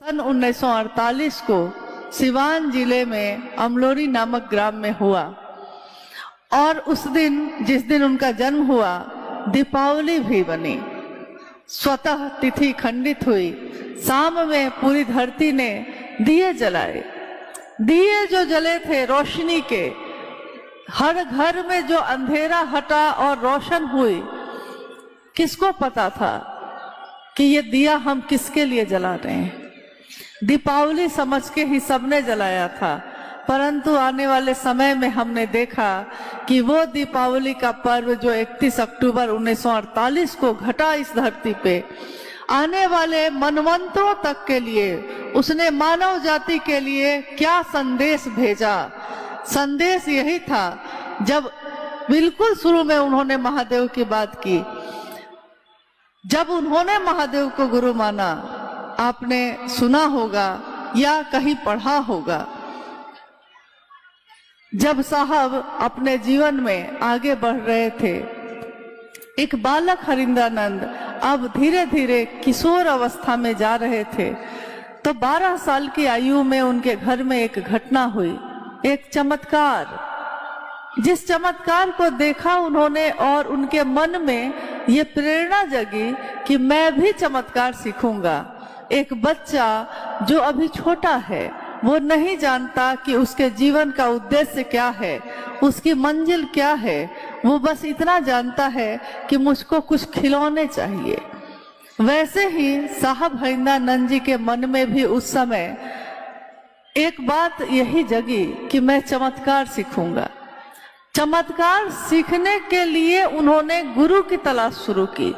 सन 1948 को सिवान जिले में अमलोरी नामक ग्राम में हुआ और उस दिन जिस दिन उनका जन्म हुआ दीपावली भी बनी। स्वतः तिथि खंडित हुई। शाम में पूरी धरती ने दिए जलाए। दिए जो जले थे रोशनी के, हर घर में जो अंधेरा हटा और रोशन हुई। किसको पता था कि ये दिया हम किसके लिए जला रहे हैं? दीपावली समझ के ही सबने जलाया था, परंतु आने वाले समय में हमने देखा कि वो दीपावली का पर्व जो 31 अक्टूबर 1948 को घटा इस धरती पे, आने वाले मनवंतरों तक के लिए उसने मानव जाति के लिए क्या संदेश भेजा। संदेश यही था, जब बिल्कुल शुरू में उन्होंने महादेव की बात की, जब उन्होंने महादेव को गुरु माना, आपने सुना होगा या कहीं पढ़ा होगा, जब साहब अपने जीवन में आगे बढ़ रहे थे, एक बालक हरिंद्रानंद अब धीरे धीरे किशोर अवस्था में जा रहे थे, तो 12 साल की आयु में उनके घर में एक घटना हुई, एक चमत्कार। जिस चमत्कार को देखा उन्होंने और उनके मन में ये प्रेरणा जगी कि मैं भी चमत्कार सीखूंगा। एक बच्चा जो अभी छोटा है, वो नहीं जानता कि उसके जीवन का उद्देश्य क्या है, उसकी मंजिल क्या है। वो बस इतना जानता है कि मुझको कुछ खिलौने चाहिए। वैसे ही साहब हरिंद्रानंद जी के मन में भी उस समय एक बात यही जगी कि मैं चमत्कार सीखूंगा। चमत्कार सीखने के लिए उन्होंने गुरु की तलाश शुरू की।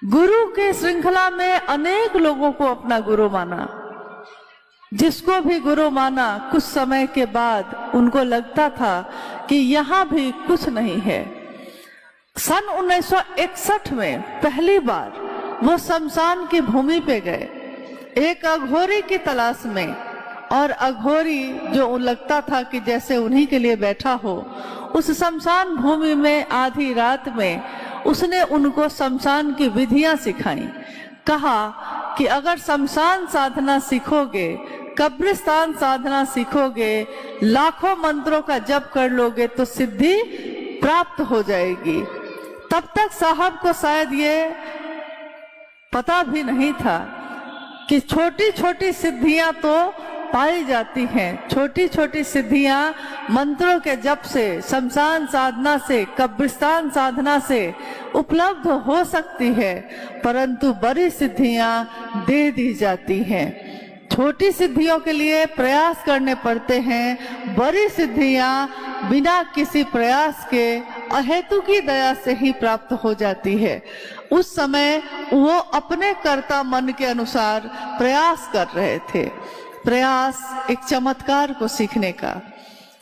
गुरु की श्रृंखला में अनेक लोगों को अपना गुरु माना। जिसको भी गुरु माना, कुछ समय के बाद उनको लगता था कि यहाँ भी कुछ नहीं है। सन 1961 में पहली बार वो शमशान की भूमि पे गए, एक अघोरी की तलाश में। और अघोरी जो लगता था कि जैसे उन्हीं के लिए बैठा हो, उस शमशान भूमि में आधी रात में उसने उनको शमशान की विधियां सिखाई। कहा कि अगर शमशान साधना सीखोगे, कब्रिस्तान साधना सीखोगे, लाखों मंत्रों का जप कर लोगे तो सिद्धि प्राप्त हो जाएगी। तब तक साहब को शायद ये पता भी नहीं था कि छोटी छोटी सिद्धियां तो पाई जाती हैं। छोटी छोटी सिद्धियां मंत्रों के जप से, शमशान साधना से, कब्रिस्तान साधना से उपलब्ध हो सकती है, परंतु बड़ी सिद्धियां दे दी जाती हैं। छोटी सिद्धियों के लिए प्रयास करने पड़ते हैं, बड़ी सिद्धियां बिना किसी प्रयास के अहेतु की दया से ही प्राप्त हो जाती है। उस समय वो अपने कर्ता मन के अनुसार प्रयास कर रहे थे, प्रयास एक चमत्कार को सीखने का।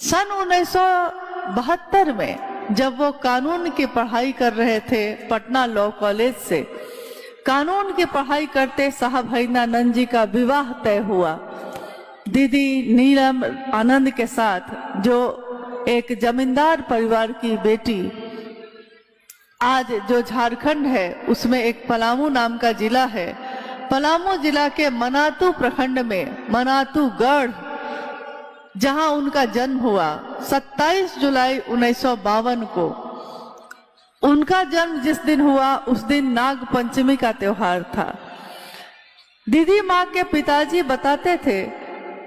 सन 1972 में जब वो कानून की पढ़ाई कर रहे थे पटना लॉ कॉलेज से, कानून की पढ़ाई करते साहब हरिंद्रानंद जी का विवाह तय हुआ दीदी नीलम आनंद के साथ, जो एक जमींदार परिवार की बेटी। आज जो झारखंड है उसमें एक पलामू नाम का जिला है, पलामू जिला के मनातू प्रखंड में मनातूगढ़, जहां उनका जन्म हुआ 27 जुलाई 1952 को। उनका जन्म जिस दिन हुआ उस दिन नाग पंचमी का त्योहार था। दीदी माँ के पिताजी बताते थे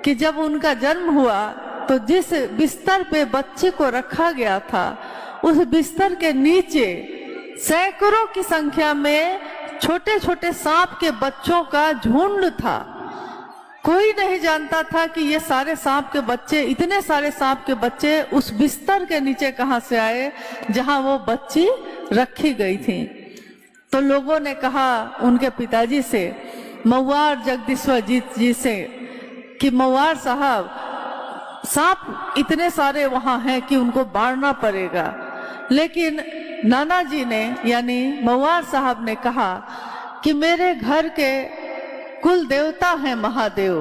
कि जब उनका जन्म हुआ तो जिस बिस्तर पे बच्चे को रखा गया था, उस बिस्तर के नीचे सैकड़ों की संख्या में छोटे छोटे सांप के बच्चों का झुंड था। कोई नहीं जानता था कि ये सारे सांप के बच्चे, इतने सारे सांप के बच्चे उस बिस्तर के नीचे कहां से आए जहां वो बच्ची रखी गई थी। तो लोगों ने कहा उनके पिताजी से, मऊआर जगदीश्वर जी से, कि मऊआर साहब, सांप इतने सारे वहां हैं कि उनको बाढ़ना पड़ेगा। लेकिन नाना जी ने यानी मऊआर साहब ने कहा कि मेरे घर के कुल देवता हैं महादेव,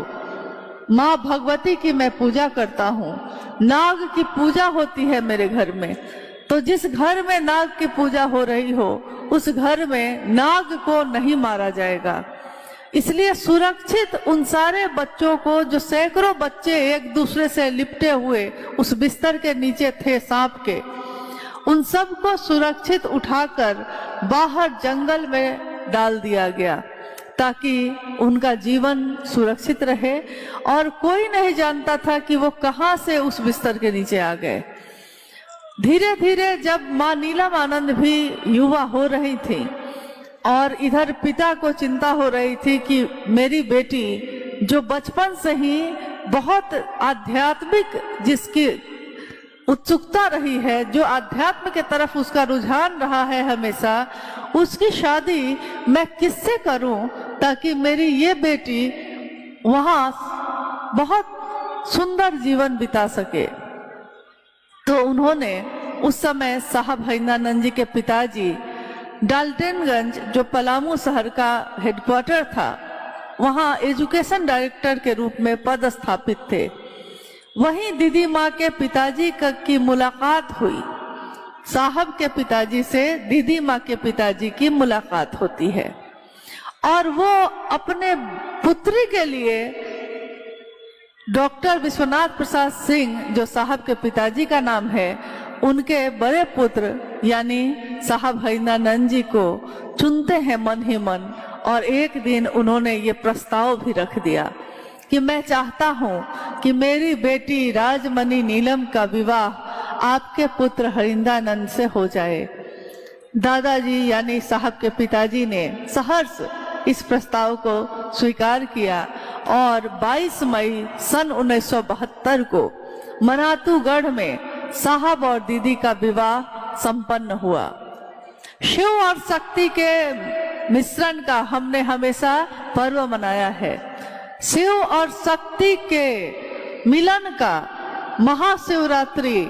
माँ भगवती की मैं पूजा करता हूँ, नाग की पूजा होती है मेरे घर में, तो जिस घर में नाग की पूजा हो रही हो उस घर में नाग को नहीं मारा जाएगा। इसलिए सुरक्षित उन सारे बच्चों को, जो सैकड़ों बच्चे एक दूसरे से लिपटे हुए उस बिस्तर के नीचे थे सांप के, उन सब को सुरक्षित उठाकर बाहर जंगल में डाल दिया गया ताकि उनका जीवन सुरक्षित रहे। और कोई नहीं जानता था कि वो कहाँ से उस बिस्तर के नीचे आ गए। धीरे धीरे जब माँ नीलम आनंद भी युवा हो रही थी और इधर पिता को चिंता हो रही थी कि मेरी बेटी जो बचपन से ही बहुत आध्यात्मिक, जिसकी उत्सुकता रही है, जो आध्यात्म के तरफ उसका रुझान रहा है हमेशा, उसकी शादी मैं किससे करूं ताकि मेरी ये बेटी वहां बहुत सुंदर जीवन बिता सके। तो उन्होंने उस समय साहब हरिंद्रानंद जी के पिताजी डाल्टनगंज, जो पलामू शहर का हेडक्वार्टर था, वहां एजुकेशन डायरेक्टर के रूप में पदस्थापित थे। वहीं दीदी माँ के पिताजी की मुलाकात हुई। साहब के पिताजी से दीदी माँ के पिताजी की मुलाकात होती है और वो अपने पुत्री के लिए डॉक्टर विश्वनाथ प्रसाद सिंह, जो साहब के पिताजी का नाम है, उनके बड़े पुत्र यानी साहब हरिंद्रानंद जी को चुनते हैं मन ही मन। और एक दिन उन्होंने ये प्रस्ताव भी रख दिया कि मैं चाहता हूँ कि मेरी बेटी राजमणि नीलम का विवाह आपके पुत्र हरिंद्रानंद से हो जाए। दादाजी यानी साहब के पिताजी ने सहर्ष इस प्रस्ताव को स्वीकार किया और 22 मई सन 1972 को मनातूगढ़ में साहब और दीदी का विवाह संपन्न हुआ। शिव और शक्ति के मिश्रण का हमने हमेशा पर्व मनाया है। शिव और शक्ति के मिलन का महाशिवरात्रि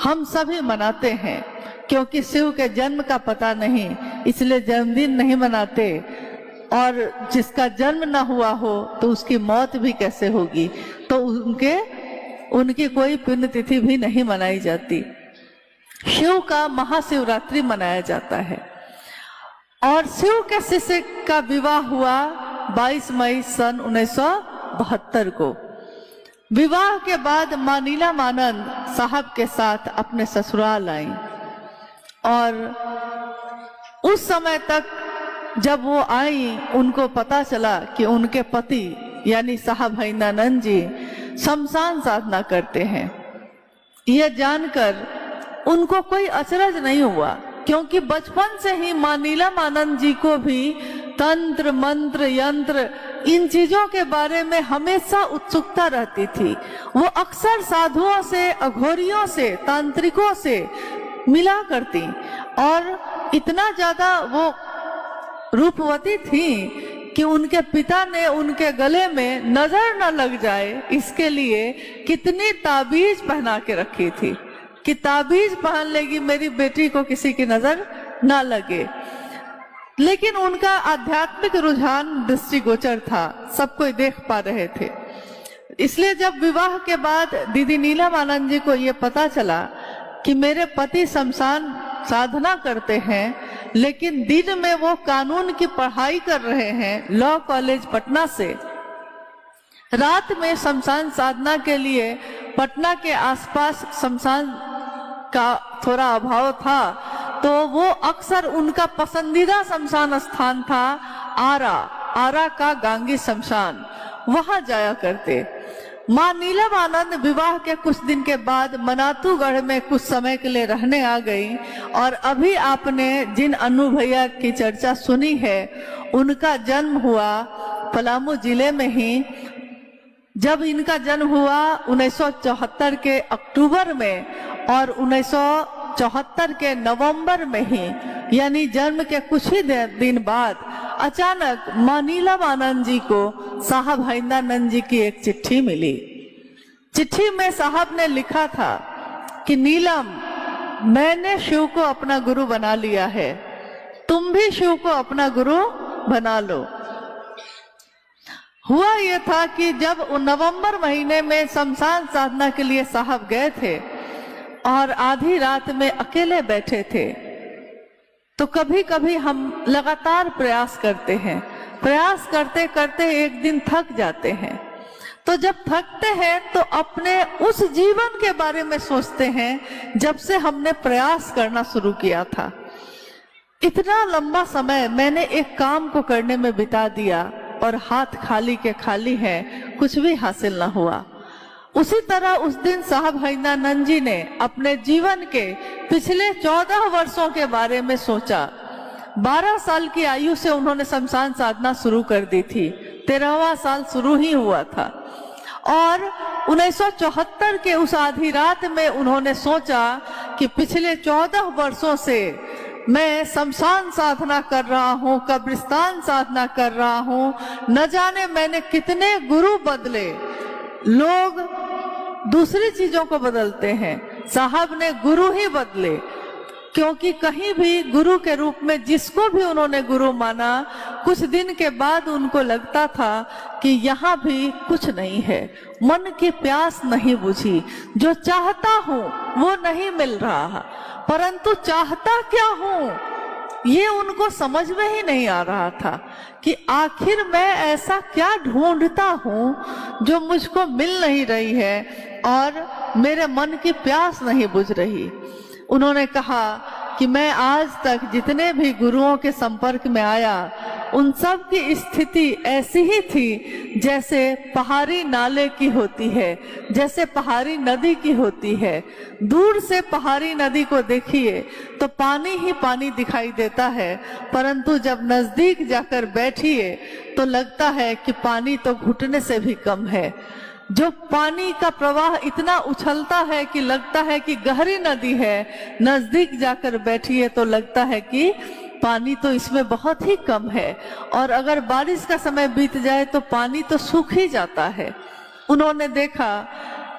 हम सभी मनाते हैं, क्योंकि शिव के जन्म का पता नहीं, इसलिए जन्मदिन नहीं मनाते। और जिसका जन्म न हुआ हो तो उसकी मौत भी कैसे होगी, तो उनकी कोई पुण्यतिथि भी नहीं मनाई जाती। शिव का महाशिवरात्रि मनाया जाता है। और शिव के शिष्य का विवाह हुआ 22 मई सन 1972 को। विवाह के बाद माँ नीलम आनंद साहब के साथ अपने ससुराल आई और उस समय तक जब वो आई, उनको पता चला कि उनके पति यानी साहब हरिंद्रानंद जी शमशान साधना करते हैं। यह जानकर उनको कोई अचरज नहीं हुआ, क्योंकि बचपन से ही माँ नीलम आनंद जी को भी तंत्र मंत्र यंत्र इन चीजों के बारे में हमेशा उत्सुकता रहती थी। वो अक्सर साधुओं से, अघोरियों से, तांत्रिकों से मिला करती और इतना ज्यादा वो रूपवती थी कि उनके पिता ने उनके गले में नजर न लग जाए इसके लिए कितनी ताबीज पहना के रखी थी कि ताबीज पहन लेगी मेरी बेटी को किसी की नजर न लगे। लेकिन उनका आध्यात्मिक रुझान दृष्टिगोचर था, सब कोई देख पा रहे थे। इसलिए जब विवाह के बाद दीदी नीलम आनंद जी को ये पता चला कि मेरे पति शमशान साधना करते हैं, लेकिन दिन में वो कानून की पढ़ाई कर रहे हैं लॉ कॉलेज पटना से, रात में शमशान साधना के लिए पटना के आसपास शमशान का थोड़ा अभाव था, तो वो अक्सर उनका पसंदीदा शमशान स्थान था आरा का गांगी शमशान, वहां जाया करते। माँ नीलम आनंद विवाह के कुछ दिन के बाद मनातूगढ़ में कुछ समय के लिए रहने आ गई और अभी आपने जिन अनु भैया की चर्चा सुनी है, उनका जन्म हुआ पलामू जिले में ही। जब इनका जन्म हुआ 1974 के अक्टूबर में और 1974 के नवंबर में ही, यानी जन्म के कुछ ही दिन बाद अचानक माँ नीलम आनंद जी को साहब हरिंद्रानंद जी की एक चिट्ठी मिली। चिट्ठी में साहब ने लिखा था कि नीलम, मैंने शिव को अपना गुरु बना लिया है, तुम भी शिव को अपना गुरु बना लो। हुआ यह था कि जब नवंबर महीने में शमशान साधना के लिए साहब गए थे और आधी रात में अकेले बैठे थे, तो कभी कभी हम लगातार प्रयास करते हैं प्रयास करते करते एक दिन थक जाते हैं। तो जब थकते हैं तो अपने उस जीवन के बारे में सोचते हैं जब से हमने प्रयास करना शुरू किया था। इतना लंबा समय मैंने एक काम को करने में बिता दिया और हाथ खाली के खाली है, कुछ भी हासिल न हुआ। उसी तरह उस दिन साहब हरिंद्रानंद जी ने अपने जीवन के पिछले 14 वर्षों के बारे में सोचा। 12 साल की आयु से उन्होंने शमशान साधना शुरू कर दी थी, 13वां साल शुरू ही हुआ था। और 1974 के उस आधी रात में उन्होंने सोचा कि पिछले 14 वर्षों से मैं शमशान साधना कर रहा हूँ, कब्रिस्तान साधना कर रहा हूँ, न जाने मैंने कितने गुरु बदले। लोग दूसरी चीजों को बदलते हैं, साहब ने गुरु ही बदले, क्योंकि कहीं भी गुरु के रूप में जिसको भी उन्होंने गुरु माना, कुछ दिन के बाद उनको लगता था कि यहाँ भी कुछ नहीं है, मन की प्यास नहीं बुझी, जो चाहता हूँ वो नहीं मिल रहा, परंतु चाहता क्या हूँ ये उनको समझ में ही नहीं आ रहा था कि आखिर मैं ऐसा क्या ढूंढता हूँ जो मुझको मिल नहीं रही है और मेरे मन की प्यास नहीं बुझ रही। उन्होंने कहा कि मैं आज तक जितने भी गुरुओं के संपर्क में आया उन सब की स्थिति ऐसी ही थी जैसे पहाड़ी नाले की होती है, जैसे पहाड़ी नदी की होती है। दूर से पहाड़ी नदी को देखिए तो पानी ही पानी दिखाई देता है, परंतु जब नजदीक जाकर बैठिए तो लगता है कि पानी तो घुटने से भी कम है। जो पानी का प्रवाह इतना उछलता है कि लगता है कि गहरी नदी है, नजदीक जाकर बैठिए तो लगता है कि पानी तो इसमें बहुत ही कम है, और अगर बारिश का समय बीत जाए तो पानी तो सूख ही जाता है। उन्होंने देखा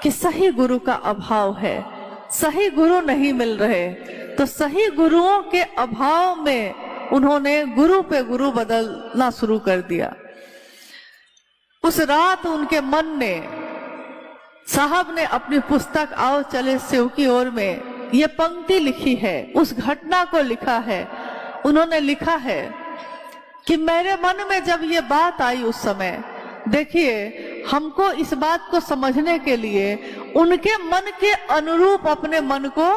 कि सही गुरु का अभाव है, सही गुरु नहीं मिल रहे, तो सही गुरुओं के अभाव में उन्होंने गुरु पे गुरु बदलना शुरू कर दिया। उस रात उनके मन ने, साहब ने अपनी पुस्तक आओ चले शिव की ओर में ये पंक्ति लिखी है, उस घटना को लिखा है। उन्होंने लिखा है कि मेरे मन में जब ये बात आई उस समय, देखिए हमको इस बात को समझने के लिए उनके मन के अनुरूप अपने मन को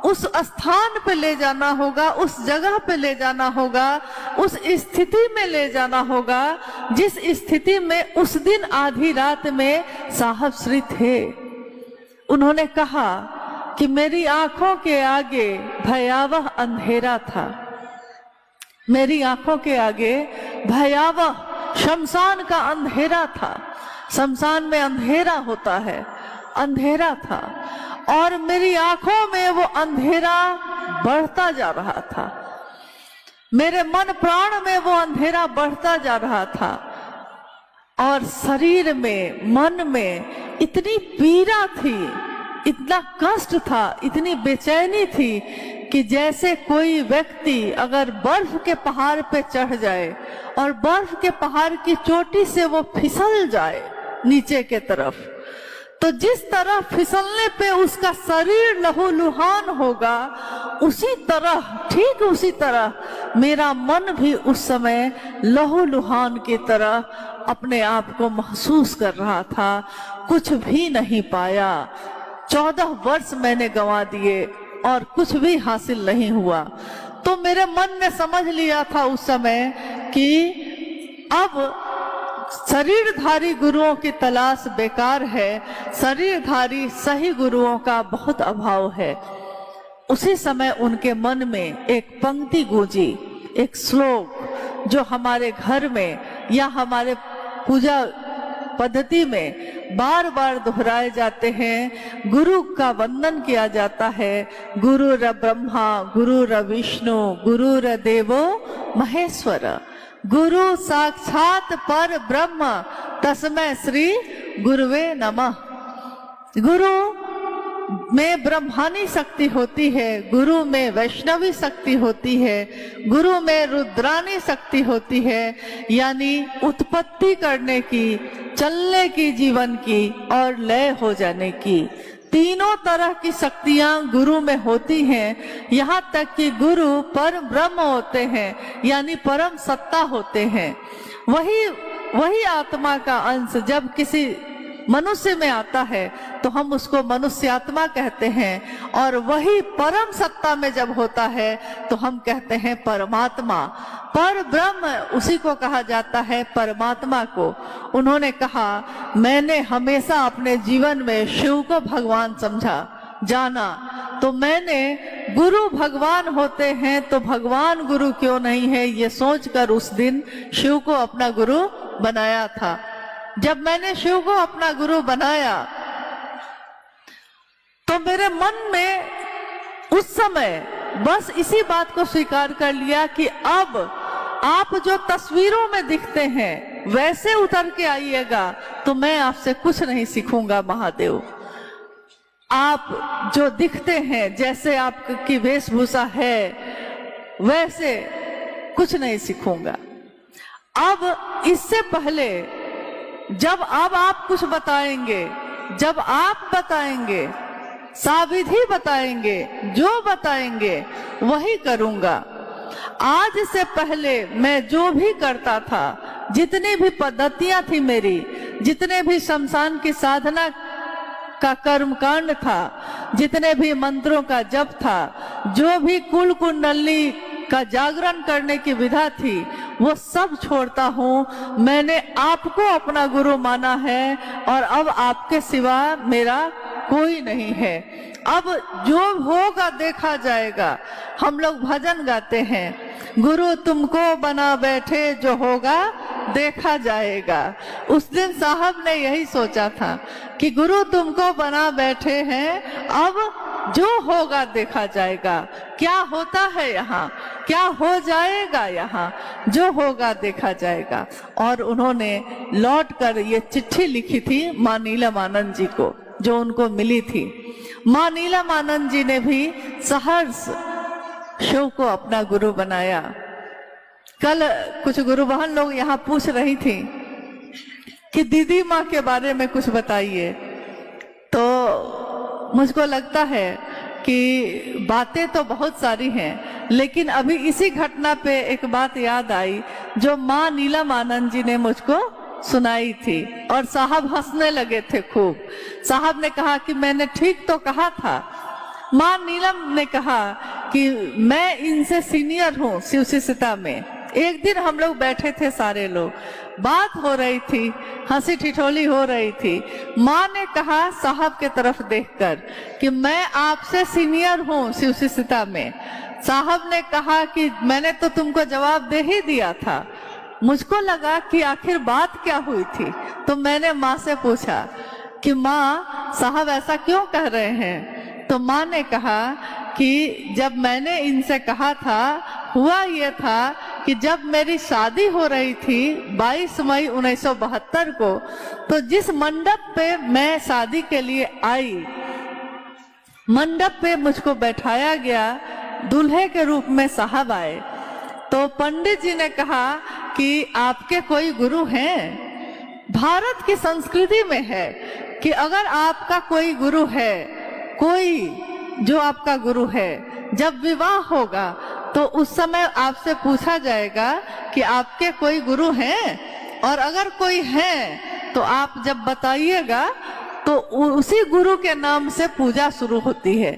उस स्थान पे ले जाना होगा, उस जगह पे ले जाना होगा, उस स्थिति में ले जाना होगा जिस स्थिति में उस दिन आधी रात में साहब श्री थे। उन्होंने कहा कि मेरी आंखों के आगे भयावह अंधेरा था, मेरी आंखों के आगे भयावह शमशान का अंधेरा था। शमशान में अंधेरा होता है, अंधेरा था, और मेरी आंखों में वो अंधेरा बढ़ता जा रहा था, मेरे मन प्राण में वो अंधेरा बढ़ता जा रहा था, और शरीर में, मन में इतनी पीड़ा थी, इतना कष्ट था, इतनी बेचैनी थी कि जैसे कोई व्यक्ति अगर बर्फ के पहाड़ पे चढ़ जाए और बर्फ के पहाड़ की चोटी से वो फिसल जाए नीचे के तरफ, तो जिस तरह फिसलने पे उसका शरीर लहूलुहान होगा, उसी तरह, ठीक उसी तरह मेरा मन भी उस समय लहूलुहान की तरह अपने आप को महसूस कर रहा था। कुछ भी नहीं पाया, 14 वर्ष मैंने गंवा दिए और कुछ भी हासिल नहीं हुआ। तो मेरे मन ने समझ लिया था उस समय कि अब शरीरधारी गुरुओं की तलाश बेकार है, शरीरधारी सही गुरुओं का बहुत अभाव है। उसी समय उनके मन में एक पंक्ति गूंजी, एक श्लोक जो हमारे घर में या हमारे पूजा पद्धति में बार बार दोहराए जाते हैं। गुरु का वंदन किया जाता है, गुरुर ब्रह्मा गुरुर विष्णु गुरुर देवो महेश्वर, गुरु साक्षात पर ब्रह्म तस्मै श्री गुरुवे नमः। गुरु में ब्रह्मानी शक्ति होती है, गुरु में वैष्णवी शक्ति होती है, गुरु में रुद्रानी शक्ति होती है, यानी उत्पत्ति करने की, चलने की, जीवन की और लय हो जाने की। तीनों तरह की शक्तियां गुरु में होती हैं। यहाँ तक कि गुरु परम ब्रह्म होते हैं, यानी परम सत्ता होते हैं। वही आत्मा का अंश जब किसी मनुष्य में आता है तो हम उसको मनुष्यात्मा कहते हैं, और वही परम सत्ता में जब होता है तो हम कहते हैं परमात्मा। पर ब्रह्म उसी को कहा जाता है, परमात्मा को। उन्होंने कहा, मैंने हमेशा अपने जीवन में शिव को भगवान जाना, तो मैंने गुरु भगवान होते हैं तो भगवान गुरु क्यों नहीं है, ये सोचकर उस दिन शिव को अपना गुरु बनाया था। जब मैंने शिव को अपना गुरु बनाया तो मेरे मन में उस समय बस इसी बात को स्वीकार कर लिया कि अब आप जो तस्वीरों में दिखते हैं वैसे उतर के आइएगा तो मैं आपसे कुछ नहीं सीखूंगा महादेव। आप जो दिखते हैं, जैसे आपकी वेशभूषा है, वैसे कुछ नहीं सीखूंगा। अब इससे पहले जब अब आप कुछ बताएंगे, जब आप बताएंगे, साविधि बताएंगे, जो बताएंगे वही करूंगा। आज से पहले मैं जो भी करता था, जितनी भी पद्धतियां थी मेरी, जितने भी शमशान की साधना का कर्मकांड था, जितने भी मंत्रों का जप था, जो भी कुल कुंडली का जागरण करने की विधा थी, वो सब छोड़ता हूँ। मैंने आपको अपना गुरु माना है और अब आपके सिवा मेरा कोई नहीं है। अब जो होगा देखा जाएगा। हम लोग भजन गाते हैं, गुरु तुमको बना बैठे, जो होगा देखा जाएगा। उस दिन साहब ने यही सोचा था कि गुरु तुमको बना बैठे हैं, अब जो होगा देखा जाएगा। क्या होता है यहाँ, क्या हो जाएगा यहाँ, जो होगा देखा जाएगा। और उन्होंने लौट कर ये चिट्ठी लिखी थी माँ नीलमानंद जी को, जो उनको मिली थी। माँ नीलमानंद जी ने भी सहर्ष शिव को अपना गुरु बनाया। कल कुछ गुरु बहन लोग यहाँ पूछ रही थी कि दीदी माँ के बारे में कुछ बताइए, तो मुझको लगता है कि बातें तो बहुत सारी हैं, लेकिन अभी इसी घटना पे एक बात याद आई जो माँ नीलमानंद जी ने मुझको सुनाई थी। और साहब हंसने लगे थे खूब। साहब ने कहा कि मैंने ठीक तो कहा था। माँ नीलम ने कहा कि मैं इनसे सीनियर हूँ शिव शिष्यता में। एक दिन हम लोग बैठे थे, सारे लोग, बात हो रही थी, हंसी ठिठोली हो रही थी। माँ ने कहा साहब के तरफ देखकर कि मैं आपसे सीनियर हूँ शिव शिष्यता में। साहब ने कहा कि मैंने तो तुमको जवाब दे ही दिया था। मुझको लगा कि आखिर बात क्या हुई थी, तो मैंने माँ से पूछा कि माँ साहब ऐसा क्यों कह रहे हैं। तो माँ ने कहा कि जब मैंने इनसे कहा था, हुआ ये था कि जब मेरी शादी हो रही थी 22 मई 1972 को, तो जिस मंडप पे मैं शादी के लिए आई, मंडप पे मुझको बैठाया गया, दूल्हे के रूप में साहब आए। तो पंडित जी ने कहा कि आपके कोई गुरु हैं। भारत की संस्कृति में है कि अगर आपका कोई गुरु है, कोई जो आपका गुरु है, जब विवाह होगा तो उस समय आपसे पूछा जाएगा कि आपके कोई गुरु हैं, और अगर कोई है तो आप जब बताइएगा तो उसी गुरु के नाम से पूजा शुरू होती है।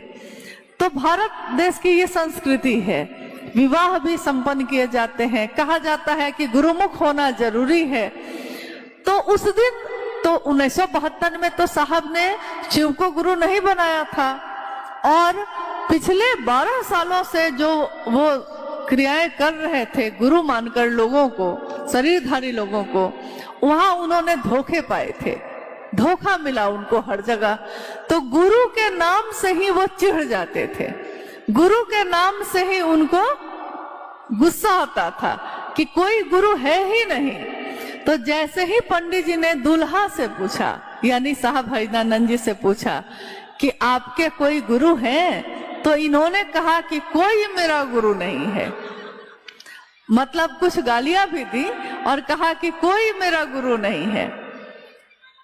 तो भारत देश की ये संस्कृति है। विवाह भी संपन्न किए जाते हैं। कहा जाता है कि गुरुमुख होना जरूरी है। तो उस दिन तो 1972 में तो साहब ने शिव को गुरु नहीं बनाया था, और पिछले 12 सालों से जो वो क्रियाएं कर रहे थे गुरु मानकर लोगों को, शरीरधारी लोगों को, वहां उन्होंने धोखे पाए थे, धोखा मिला उनको हर जगह। तो गुरु के नाम से ही वो चिढ़ जाते थे, गुरु के नाम से ही उनको गुस्सा आता था कि कोई गुरु है ही नहीं। तो जैसे ही पंडित जी ने दूल्हा से पूछा, यानी साहब हरिदानंद जी से पूछा कि आपके कोई गुरु हैं, तो इन्होंने कहा कि कोई मेरा गुरु नहीं है। मतलब कुछ गालियां भी दी और कहा कि कोई मेरा गुरु नहीं है।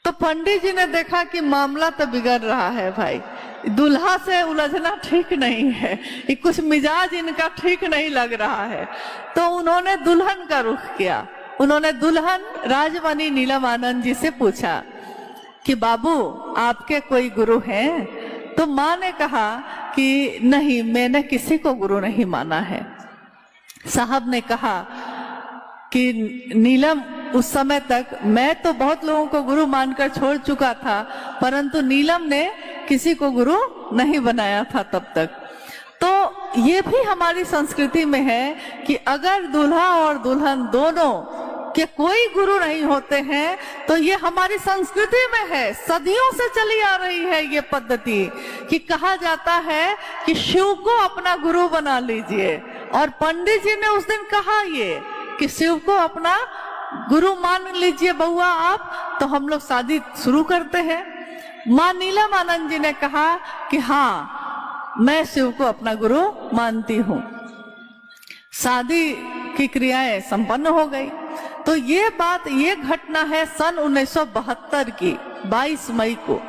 तो पंडित जी ने देखा कि मामला तो बिगड़ रहा है भाई, दूल्हा से उलझना ठीक नहीं है, ये कुछ मिजाज इनका ठीक नहीं लग रहा है। तो उन्होंने दुल्हन का रुख किया उन्होंने दुल्हन राजमणि नीलम आनंद जी से पूछा कि बाबू आपके कोई गुरु हैं? तो माँ ने कहा कि नहीं, मैंने किसी को गुरु नहीं माना है। साहब ने कहा कि नीलम, उस समय तक मैं तो बहुत लोगों को गुरु मानकर छोड़ चुका था, परंतु नीलम ने किसी को गुरु नहीं बनाया था तब तक। तो ये भी हमारी संस्कृति में है कि अगर दूल्हा और दुल्हन दोनों के कोई गुरु नहीं होते हैं तो ये हमारी संस्कृति में है, सदियों से चली आ रही है ये पद्धति कि कहा जाता है कि शिव को अपना गुरु बना लीजिए। और पंडित जी ने उस दिन कहा ये कि शिव को अपना गुरु मान लीजिए बउआ आप, तो हम लोग शादी शुरू करते हैं। माँ नीलम आनंद जी ने कहा कि हाँ, मैं शिव को अपना गुरु मानती हूँ। शादी की क्रियाएं संपन्न हो गई। तो ये बात, ये घटना है सन 1972 की 22 मई को।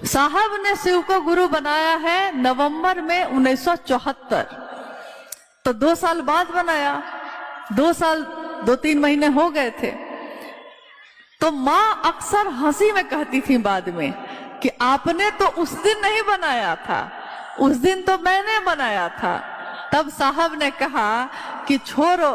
साहब ने शिव को गुरु बनाया है नवंबर में 1974। तो 2 साल बाद बनाया, 2 साल 2-3 महीने हो गए थे। तो माँ अक्सर हंसी में कहती थी बाद में कि आपने तो उस दिन नहीं बनाया था, उस दिन तो मैंने बनाया था। तब साहब ने कहा कि छोड़ो,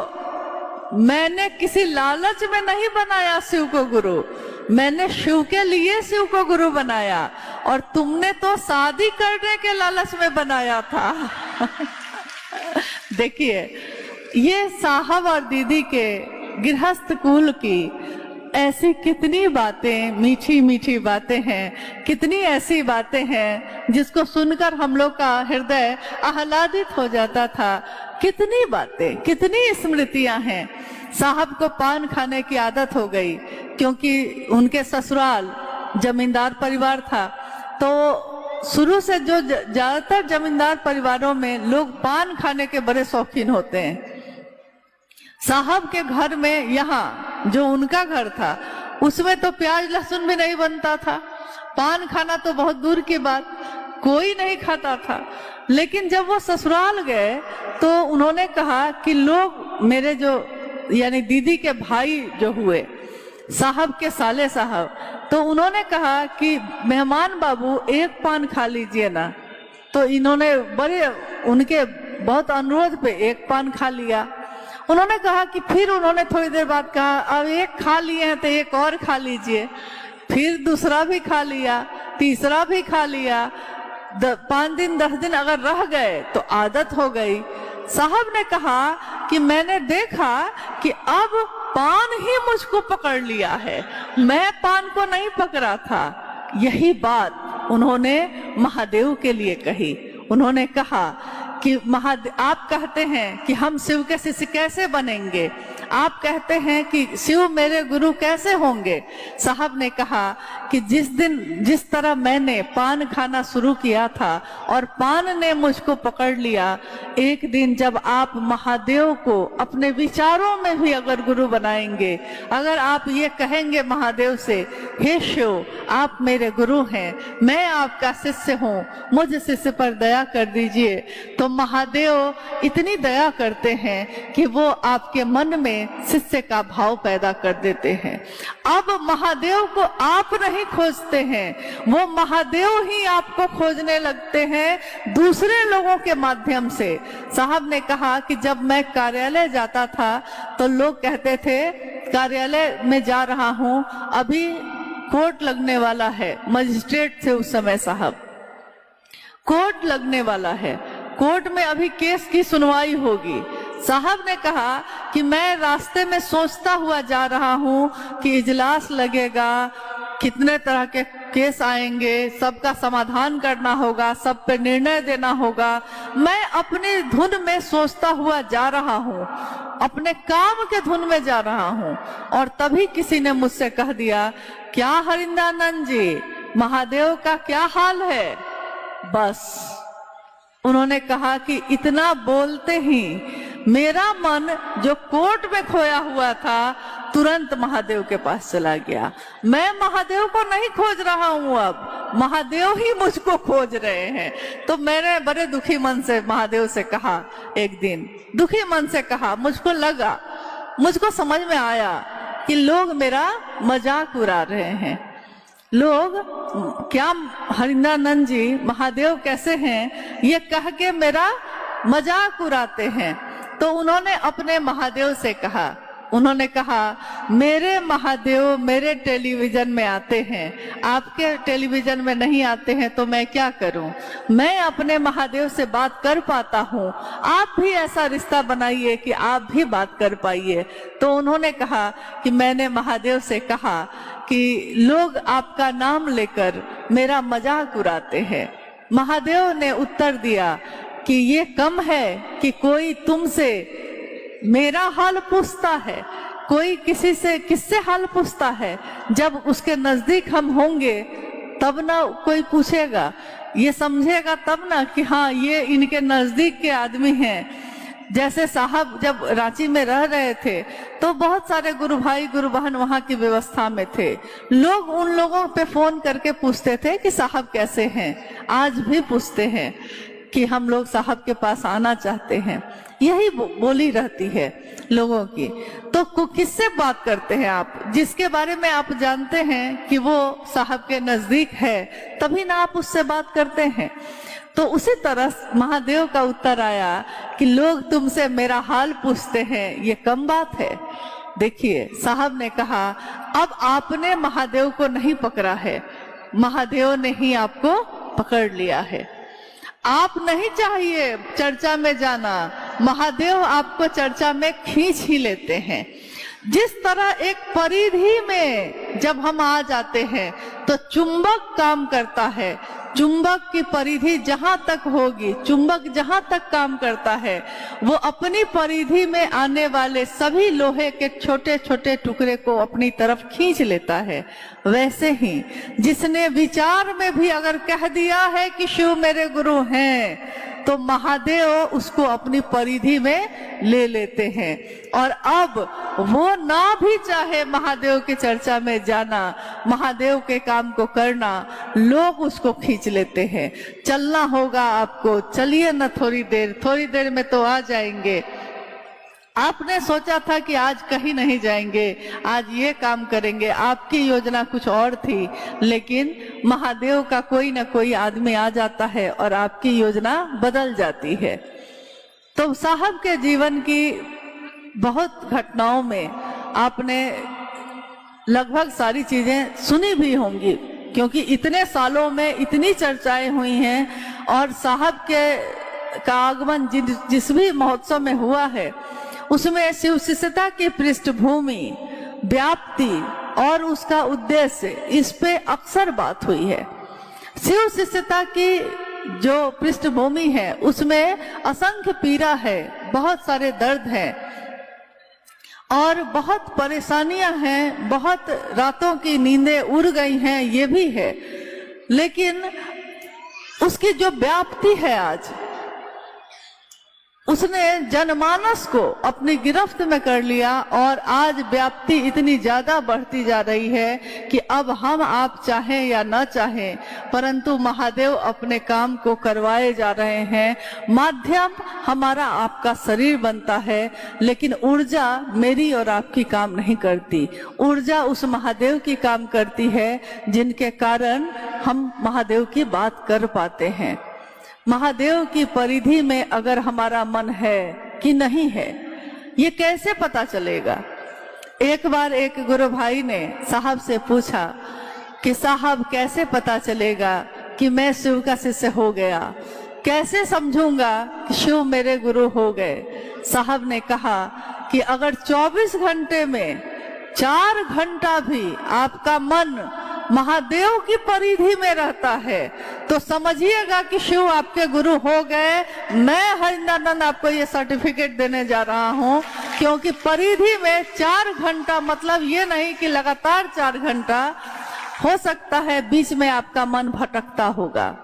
मैंने किसी लालच में नहीं बनाया शिव को गुरु, मैंने शिव के लिए शिव को गुरु बनाया, और तुमने तो शादी करने के लालच में बनाया था। देखिए, ये साहब और दीदी के गृहस्थ कुल की ऐसी कितनी बातें, मीठी मीठी बातें हैं, कितनी ऐसी बातें हैं जिसको सुनकर हम लोग का हृदय आह्लादित हो जाता था। कितनी बातें, कितनी स्मृतियां हैं। साहब को पान खाने की आदत हो गई क्योंकि उनके ससुराल जमींदार परिवार था। तो शुरू से जो ज्यादातर जमींदार परिवारों में लोग पान खाने के बड़े शौकीन होते हैं। साहब के घर में, यहाँ जो उनका घर था, उसमें तो प्याज लहसुन भी नहीं बनता था। पान खाना तो बहुत दूर की बात, कोई नहीं खाता था। लेकिन जब वो ससुराल गए तो उन्होंने कहा कि लोग, मेरे जो यानी दीदी के भाई जो हुए, साहब के साले साहब, तो उन्होंने कहा कि मेहमान बाबू एक पान खा लीजिए ना। तो इन्होंने बड़े, उनके बहुत अनुरोध पे एक पान खा लिया। उन्होंने कहा कि फिर उन्होंने थोड़ी देर बाद कहा अब एक खा लिए हैं तो एक और खा लीजिए। फिर दूसरा भी खा लिया, तीसरा भी खा लिया। 5 दिन 10 दिन अगर रह गए तो आदत हो गई। साहब ने कहा कि मैंने देखा कि अब पान ही मुझको पकड़ लिया है, मैं पान को नहीं पकड़ा था। यही बात उन्होंने महादेव के लिए कही। उन्होंने कहा कि आप कहते हैं कि हम शिव के शिष्य कैसे बनेंगे, आप कहते हैं कि शिव मेरे गुरु कैसे होंगे। साहब ने कहा कि जिस तरह मैंने पान खाना शुरू किया था और पान ने मुझको पकड़ लिया, एक दिन जब आप महादेव को अपने विचारों में भी अगर गुरु बनाएंगे, अगर आप ये कहेंगे महादेव से, हे शिव आप मेरे गुरु हैं, मैं आपका शिष्य हूँ, मुझ शिष्य पर दया कर दीजिए, तो महादेव इतनी दया करते हैं कि वो आपके मन में शिष्य का भाव पैदा कर देते हैं। अब महादेव को आप नहीं खोजते हैं, वो महादेव ही आपको खोजने लगते हैं दूसरे लोगों के माध्यम से। साहब ने कहा कि जब मैं कार्यालय जाता था तो लोग कहते थे कार्यालय में जा रहा हूं, अभी कोर्ट लगने वाला है। मजिस्ट्रेट थे उस समय साहब, कोर्ट लगने वाला है, कोर्ट में अभी केस की सुनवाई होगी। साहब ने कहा कि मैं रास्ते में सोचता हुआ जा रहा हूं कि इजलास लगेगा, कितने तरह के केस आएंगे, सबका समाधान करना होगा, सब पे निर्णय देना होगा। मैं अपनी धुन में सोचता हुआ जा रहा हूं, अपने काम के धुन में जा रहा हूं, और तभी किसी ने मुझसे कह दिया, क्या हरिंदानंद जी, महादेव का क्या हाल है। बस उन्होंने कहा कि इतना बोलते ही मेरा मन जो कोर्ट में खोया हुआ था तुरंत महादेव के पास चला गया। मैं महादेव को नहीं खोज रहा हूं, अब महादेव ही मुझको खोज रहे हैं। तो मैंने बड़े दुखी मन से महादेव से कहा, एक दिन दुखी मन से कहा, मुझको लगा मुझको समझ में आया कि लोग मेरा मजाक उड़ा रहे हैं। लोग क्या हरिंद्रानंद जी महादेव कैसे हैं ये कह के मेरा मजाक उड़ाते हैं। तो उन्होंने अपने महादेव से कहा, उन्होंने कहा मेरे महादेव मेरे टेलीविजन में आते हैं, आपके टेलीविजन में नहीं आते हैं तो मैं क्या करूं, मैं अपने महादेव से बात कर पाता हूं, आप भी ऐसा रिश्ता बनाइए कि आप भी बात कर पाइए। तो उन्होंने कहा कि मैंने महादेव से कहा कि लोग आपका नाम लेकर मेरा मजाक उड़ाते हैं। महादेव ने उत्तर दिया कि ये कम है कि कोई तुमसे मेरा हाल पूछता है, कोई किसी से किससे हाल पूछता है, जब उसके नजदीक हम होंगे तब ना कोई पूछेगा, ये समझेगा तब ना कि हाँ ये इनके नजदीक के आदमी हैं। जैसे साहब जब रांची में रह रहे थे तो बहुत सारे गुरु भाई गुरु बहन वहाँ की व्यवस्था में थे, लोग उन लोगों पे फोन करके पूछते थे कि साहब कैसे हैं, आज भी पूछते हैं कि हम लोग साहब के पास आना चाहते हैं। यही बोली रहती है लोगों की। तो किससे बात करते हैं आप, जिसके बारे में आप जानते हैं कि वो साहब के नजदीक है, तभी ना आप उससे बात करते हैं। तो उसी तरह महादेव का उत्तर आया कि लोग तुमसे मेरा हाल पूछते हैं, ये कम बात है। देखिए साहब ने कहा अब आपने महादेव को नहीं पकड़ा है, महादेव ने ही आपको पकड़ लिया है। आप नहीं चाहिए चर्चा में जाना, महादेव आपको चर्चा में खींच ही लेते हैं। जिस तरह एक परिधि में जब हम आ जाते हैं तो चुंबक काम करता है, चुंबक की परिधि जहां तक होगी, चुंबक जहां तक काम करता है वो अपनी परिधि में आने वाले सभी लोहे के छोटे छोटे टुकड़े को अपनी तरफ खींच लेता है। वैसे ही जिसने विचार में भी अगर कह दिया है कि शिव मेरे गुरु हैं तो महादेव उसको अपनी परिधि में ले लेते हैं। और अब वो ना भी चाहे महादेव की चर्चा में जाना, महादेव के काम को करना, लोग उसको खींच लेते हैं। चलना होगा आपको, चलिए न थोड़ी देर में तो आ जाएंगे। आपने सोचा था कि आज कहीं नहीं जाएंगे, आज ये काम करेंगे, आपकी योजना कुछ और थी, लेकिन महादेव का कोई ना कोई आदमी आ जाता है और आपकी योजना बदल जाती है। तो साहब के जीवन की बहुत घटनाओं में आपने लगभग सारी चीजें सुनी भी होंगी, क्योंकि इतने सालों में इतनी चर्चाएं हुई हैं। और साहब का आगमन जिस भी महोत्सव में हुआ है उसमें शिव शिष्यता की पृष्ठभूमि, व्याप्ति और उसका उद्देश्य, इस पे अक्सर बात हुई है। शिव शिष्यता की जो पृष्ठभूमि है उसमें असंख्य पीड़ा है, बहुत सारे दर्द हैं और बहुत परेशानियां हैं, बहुत रातों की नींदें उड़ गई हैं, ये भी है। लेकिन उसकी जो व्याप्ति है आज, उसने जनमानस को अपनी गिरफ्त में कर लिया और आज व्याप्ति इतनी ज्यादा बढ़ती जा रही है कि अब हम आप चाहें या न चाहें परंतु महादेव अपने काम को करवाए जा रहे हैं। माध्यम हमारा आपका शरीर बनता है, लेकिन ऊर्जा मेरी और आपकी काम नहीं करती। ऊर्जा उस महादेव की काम करती है जिनके कारण हम महादेव की बात कर पाते हैं। महादेव की परिधि में अगर हमारा मन है कि नहीं है, ये कैसे पता चलेगा? एक बार एक गुरु भाई ने साहब से पूछा कि साहब कैसे पता चलेगा कि मैं शिव का शिष्य हो गया, कैसे समझूंगा कि शिव मेरे गुरु हो गए? साहब ने कहा कि अगर 24 घंटे में 4 घंटा भी आपका मन महादेव की परिधि में रहता है तो समझिएगा कि शिव आपके गुरु हो गए। मैं हरिंद्रानंद आपको ये सर्टिफिकेट देने जा रहा हूँ, क्योंकि परिधि में 4 घंटा मतलब ये नहीं कि लगातार 4 घंटा, हो सकता है बीच में आपका मन भटकता होगा,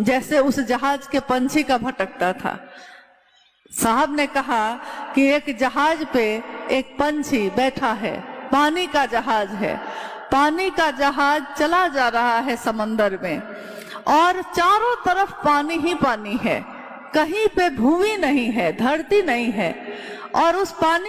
जैसे उस जहाज के पंछी का भटकता था। साहब ने कहा कि एक जहाज पे एक पंछी बैठा है, पानी का जहाज है, पानी का जहाज चला जा रहा है समंदर में और चारों तरफ पानी ही पानी है, कहीं पे भूमि नहीं है, धरती नहीं है। और उस पानी